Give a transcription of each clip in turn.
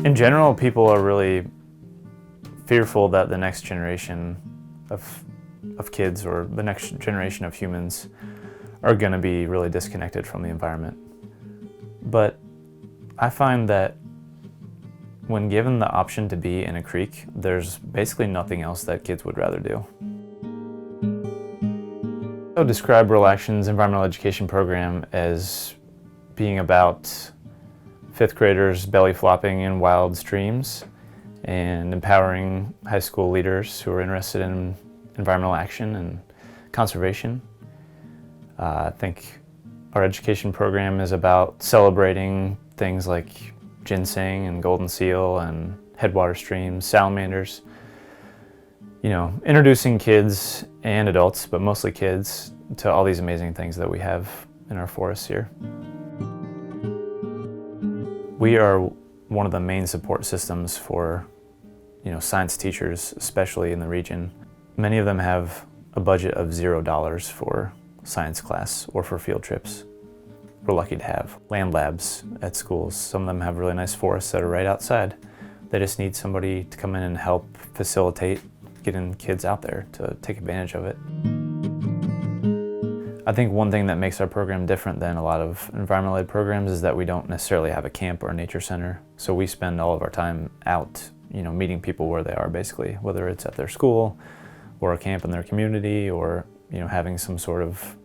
In general, people are really fearful that the next generation of kids or the next generation of humans are going to be really disconnected from the environment. But I find that when given the option to be in a creek, there's basically nothing else that kids would rather do. I would describe Rural Action's environmental education program as being about fifth graders belly flopping in wild streams and empowering high school leaders who are interested in environmental action and conservation. I think our education program is about celebrating things like ginseng and golden seal and headwater streams, salamanders. You know, introducing kids and adults, but mostly kids, to all these amazing things that we have in our forests here. We are one of the main support systems for, science teachers, especially in the region. Many of them have a budget of $0 for science class or for field trips. We're lucky to have land labs at schools. Some of them have really nice forests that are right outside. They just need somebody to come in and help facilitate getting kids out there to take advantage of it. I think one thing that makes our program different than a lot of environmental ed programs is that we don't necessarily have a camp or a nature center. So we spend all of our time out, meeting people where they are basically, whether it's at their school or a camp in their community or, having some sort of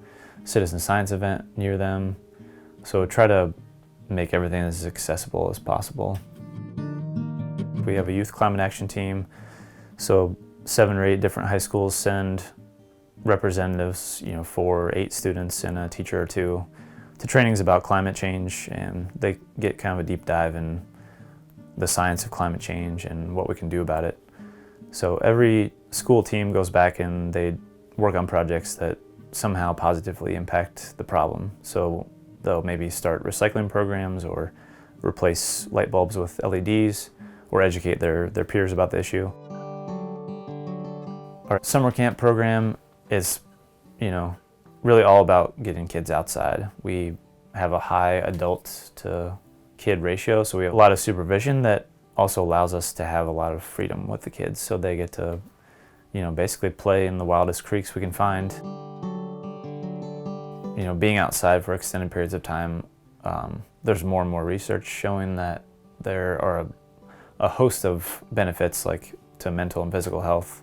citizen science event near them. So try to make everything as accessible as possible. We have a youth climate action team. So 7 or 8 different high schools send representatives, 4 or 8 students and a teacher or 2 to trainings about climate change, and they get kind of a deep dive in the science of climate change and what we can do about it. So every school team goes back and they work on projects that somehow positively impact the problem. So they'll maybe start recycling programs or replace light bulbs with LEDs or educate their peers about the issue. Our summer camp program is, really all about getting kids outside. We have a high adult to kid ratio, so we have a lot of supervision that also allows us to have a lot of freedom with the kids, so they get to, basically play in the wildest creeks we can find. Being outside for extended periods of time, there's more and more research showing that there are a host of benefits, like to mental and physical health.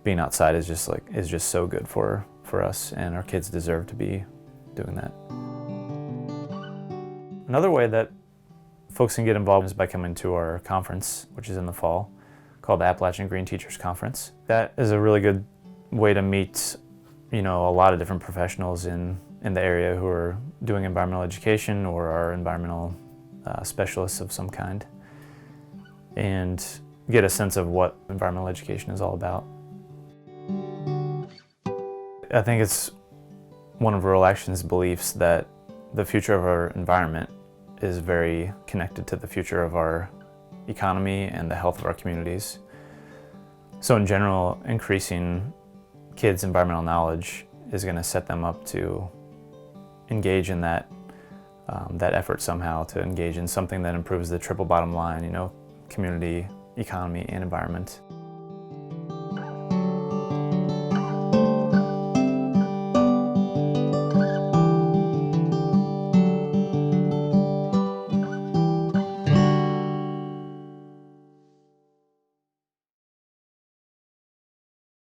Being outside is just so good for us, and our kids deserve to be doing that. Another way that folks can get involved is by coming to our conference, which is in the fall, called the Appalachian Green Teachers Conference. That is a really good way to meet, a lot of different professionals in the area who are doing environmental education or are environmental specialists of some kind, and get a sense of what environmental education is all about. I think it's one of Rural Action's beliefs that the future of our environment is very connected to the future of our economy and the health of our communities. So in general, increasing kids' environmental knowledge is going to set them up to engage in that effort somehow, to engage in something that improves the triple bottom line, community, economy, and environment.